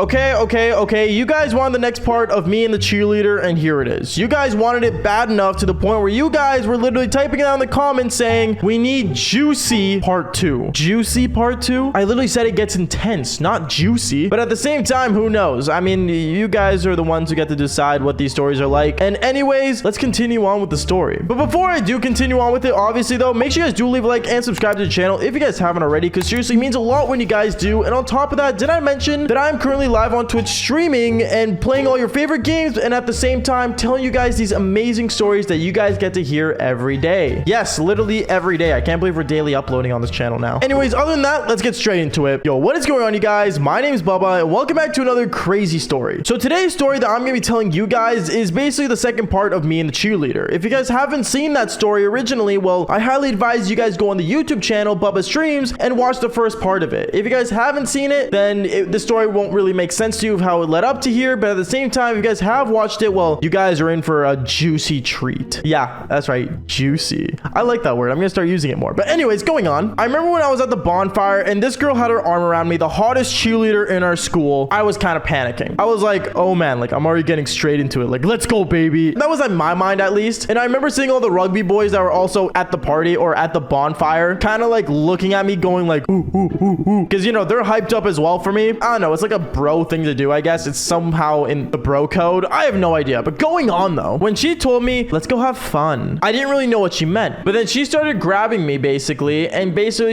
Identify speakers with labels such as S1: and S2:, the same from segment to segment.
S1: Okay. You guys wanted the next part of me and the cheerleader, and here it is. You guys wanted it bad enough to the point where you guys were literally typing it out in the comments saying, we need juicy part 2. Juicy part 2? I literally said it gets intense, not juicy. But at the same time, who knows? I mean, you guys are the ones who get to decide what these stories are like. And anyways, let's continue on with the story. But before I do continue on with it, obviously though, make sure you guys do leave a like and subscribe to the channel if you guys haven't already, because seriously, it means a lot when you guys do. And on top of that, did I mention that I'm currently live on Twitch streaming and playing all your favorite games, and at the same time telling you guys these amazing stories that you guys get to hear every day. Yes, literally every day. I can't believe we're daily uploading on this channel now. Anyways, other than that, let's get straight into it. Yo, what is going on, you guys? My name is Bubba, and welcome back to another crazy story. So today's story that I'm gonna be telling you guys is basically the second part of me and the cheerleader. If you guys haven't seen that story originally, well, I highly advise you guys go on the YouTube channel BabaStreams and watch the first part of it. If you guys haven't seen it, then the story won't really make sense to you of how it led up to here. But at the same time, if you guys have watched it, well, you guys are in for a juicy treat. Yeah, that's right, juicy. I like that word. I'm gonna start using it more. But anyways, going on, I remember when I was at the bonfire and this girl had her arm around me, the hottest cheerleader in our school. I was kind of panicking. I was like, oh man, like I'm already getting straight into it, like let's go, baby. That was in my mind, at least. And I remember seeing all the rugby boys that were also at the party or at the bonfire kind of like looking at me going like ooh, because you know they're hyped up as well for me. I don't know, it's like a bro thing to do, I guess. It's somehow in the bro code. I have no idea. But going on though, when she told me, let's go have fun, I didn't really know what she meant. But then she started grabbing me basically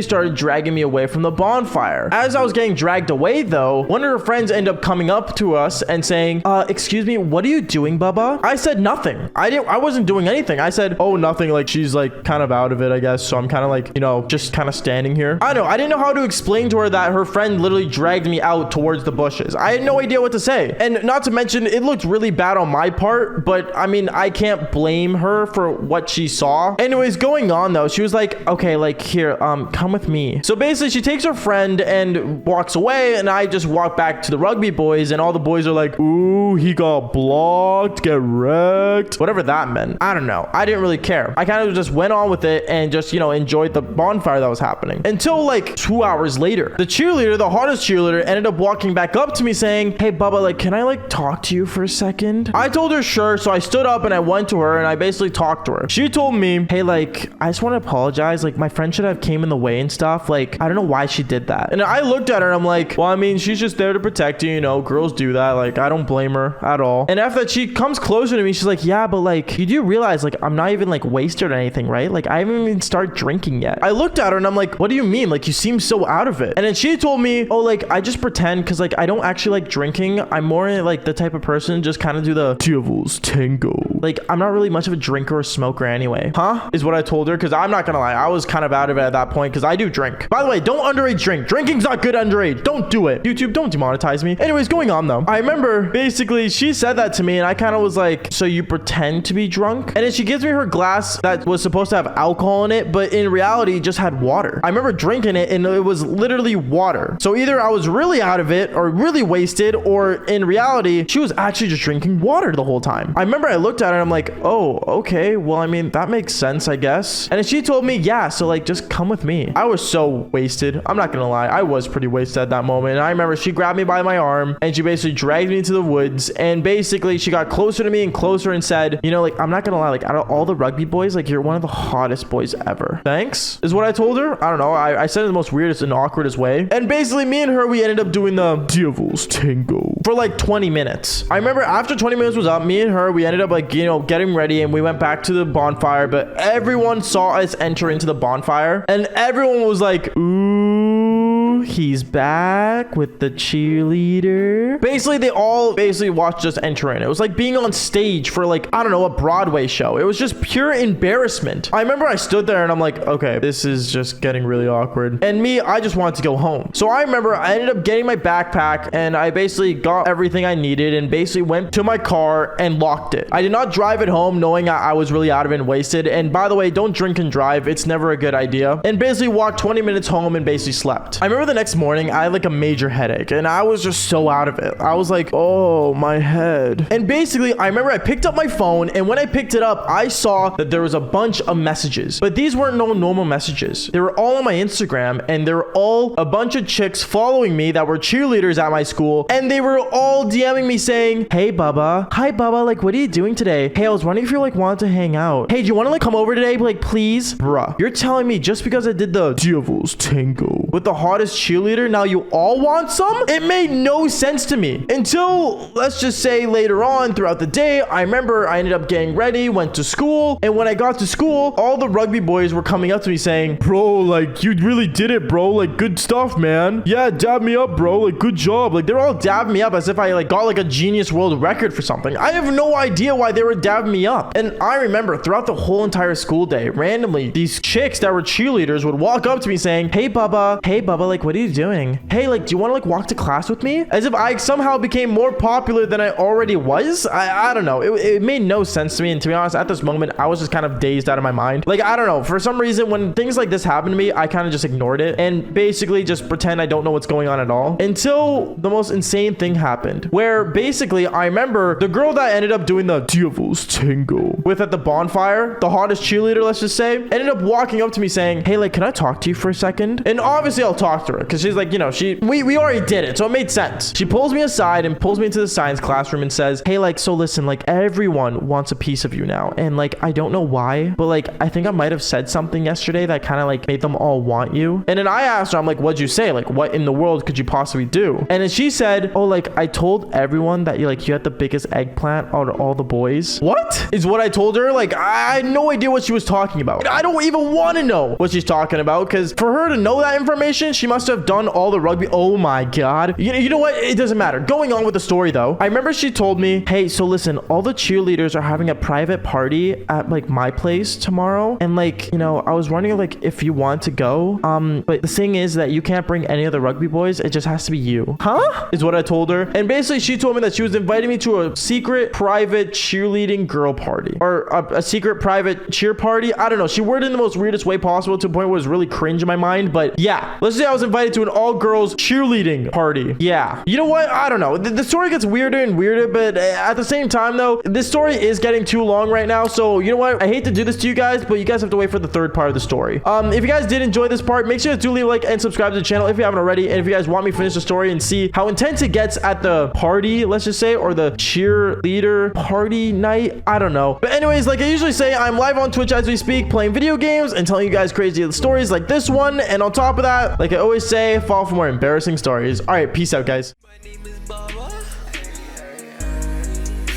S1: started dragging me away from the bonfire. As I was getting dragged away though, one of her friends ended up coming up to us and saying, excuse me, what are you doing, Bubba? I said nothing. I wasn't doing anything. I said, oh, nothing. Like she's like kind of out of it, I guess. So I'm kind of like, you know, just kind of standing here. I didn't know how to explain to her that her friend literally dragged me out towards the bushes. I had no idea what to say. And not to mention, it looked really bad on my part, but I mean, I can't blame her for what she saw. Anyways, going on though, she was like, okay, like here, come with me. So basically she takes her friend and walks away, and I just walk back to the rugby boys, and all the boys are like, ooh, he got blocked, get wrecked, whatever that meant. I don't know. I didn't really care. I kind of just went on with it and just, you know, enjoyed the bonfire that was happening until like 2 hours later. The cheerleader, the hottest cheerleader, ended up walking back up to me saying, hey Bubba, like can I like talk to you for a second? I told her sure, so I stood up and I went to her and I basically talked to her. She told me, hey, like I just want to apologize, like my friend should have came in the way and stuff, like I don't know why she did that. And I looked at her and I'm like, well, I mean, she's just there to protect you, you know, girls do that, like I don't blame her at all. And after that, she comes closer to me, she's like, yeah, but like you do realize like I'm not even like wasted or anything, right? Like I haven't even started drinking yet. I looked at her and I'm like, what do you mean? Like you seem so out of it. And then she told me, oh, like I just pretend because like I don't actually like drinking. I'm more like the type of person just kind of do the devil's tango. Like I'm not really much of a drinker or smoker anyway. Huh? Is what I told her, because I'm not gonna lie, I was kind of out of it at that point because I do drink. By the way, don't underage drink. Drinking's not good underage. Don't do it. YouTube, don't demonetize me. Anyways, going on though, I remember basically she said that to me and I kind of was like, so you pretend to be drunk? And then she gives me her glass that was supposed to have alcohol in it, but in reality it just had water. I remember drinking it and it was literally water. So either I was really out of it or really wasted, or in reality she was actually just drinking water the whole time. I remember I looked at her and I'm like, oh, okay, well, I mean, that makes sense, I guess. And then she told me, yeah, so like just come with me. I was so wasted. I'm not gonna lie, I was pretty wasted at that moment. And I remember she grabbed me by my arm and she basically dragged me into the woods, and basically she got closer to me and closer and said, you know, like I'm not gonna lie, like out of all the rugby boys, like you're one of the hottest boys ever. Thanks, is what I told her. I don't know, I said it in the most weirdest and awkwardest way. And basically me and her, we ended up doing the devil's tango for like 20 minutes. I remember after 20 minutes was up, me and her, we ended up like, you know, getting ready and we went back to the bonfire, but everyone saw us enter into the bonfire and everyone was like, ooh, he's back with the cheerleader. Basically, they all watched us enter in. It was like being on stage for like, I don't know, a Broadway show. It was just pure embarrassment. I remember I stood there and I'm like, okay, this is just getting really awkward. And me, I just wanted to go home. So I remember I ended up getting my backpack and I basically got everything I needed and basically went to my car and locked it. I did not drive it home knowing I was really out of it and wasted. And by the way, don't drink and drive. It's never a good idea. And basically walked 20 minutes home and basically slept. I remember the next morning, I had like a major headache and I was just so out of it. I was like, oh, my head. And basically, I remember I picked up my phone, and when I picked it up, I saw that there was a bunch of messages, but these weren't no normal messages. They were all on my Instagram, and they were all a bunch of chicks following me that were cheerleaders at my school, and they were all DMing me saying, hey, Baba. Hi, Baba. Like, what are you doing today? Hey, I was wondering if you like wanted to hang out. Hey, do you want to like come over today? Like, please? Bruh, you're telling me just because I did the Devil's Tango with the hottest cheerleader, now you all want some? It made no sense to me until, let's just say, later on throughout the day. I remember I ended up getting ready, went to school, and when I got to school, all the rugby boys were coming up to me saying, bro, like, you really did it, bro. Like, good stuff, man. Yeah, dab me up, bro. Like, good job. Like, they're all dabbing me up as if I like got like a Guinness World Record for something. I have no idea why they were dabbing me up. And I remember throughout the whole entire school day, randomly, these chicks that were cheerleaders would walk up to me saying, hey, Baba, like, what are you doing? Hey, like, do you want to like walk to class with me? As if I somehow became more popular than I already was. I don't know. It made no sense to me. And to be honest, at this moment, I was just kind of dazed out of my mind. Like, I don't know. For some reason, when things like this happen to me, I kind of just ignored it and basically just pretend I don't know what's going on at all until the most insane thing happened, where basically I remember the girl that ended up doing the Devil's Tango with at the bonfire, the hottest cheerleader, let's just say, ended up walking up to me saying, hey, like, can I talk to you for a second? And obviously I'll talk to her because she's like, you know, we already did it, so it made sense. She pulls me aside and pulls me into the science classroom and says, hey, like, so listen, like, everyone wants a piece of you now, and like, I don't know why, but like, I think I might have said something yesterday that kind of like made them all want you. And then I asked her, I'm like, what'd you say? Like, what in the world could you possibly do? And then she said, oh, like, I told everyone that you had the biggest eggplant out of all the boys. What is what I told her? Like, I had no idea what she was talking about. I don't even want to know what she's talking about, because for her to know that information, she must have done all the rugby. Oh my God. You know what? It doesn't matter. Going on with the story though, I remember she told me, hey, so listen, all the cheerleaders are having a private party at like my place tomorrow. And like, you know, I was wondering like if you want to go. But the thing is that you can't bring any of the rugby boys. It just has to be you. Huh? Is what I told her. And basically she told me that she was inviting me to a secret private cheerleading girl party, or a secret private cheer party. I don't know. She worded it in the most weirdest way possible to a point where it was really cringe in my mind. But yeah, let's say I was invited to an all girls cheerleading party. Yeah. You know what? I don't know. The story gets weirder and weirder, but at the same time though, this story is getting too long right now. So you know what? I hate to do this to you guys, but you guys have to wait for the third part of the story. If you guys did enjoy this part, make sure to leave a like and subscribe to the channel if you haven't already. And if you guys want me to finish the story and see how intense it gets at the party, let's just say, or the cheerleader party night, I don't know. But anyways, like I usually say, I'm live on Twitch as we speak, playing video games and telling you guys crazy stories like this one. And on top of that, like I always say, follow for more embarrassing stories. All right, peace out, guys.
S2: My name is Baba.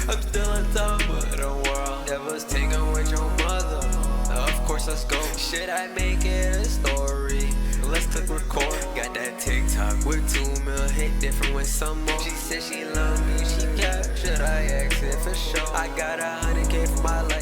S2: I'm still on top of the world. Devil's Tango with your mother. Of course, let's go. Should I make it a story? Let's click record. Got that TikTok with 2 mil hit different with some more. She said she love me, she kept. Should I exit for sure? I got 100K for my life.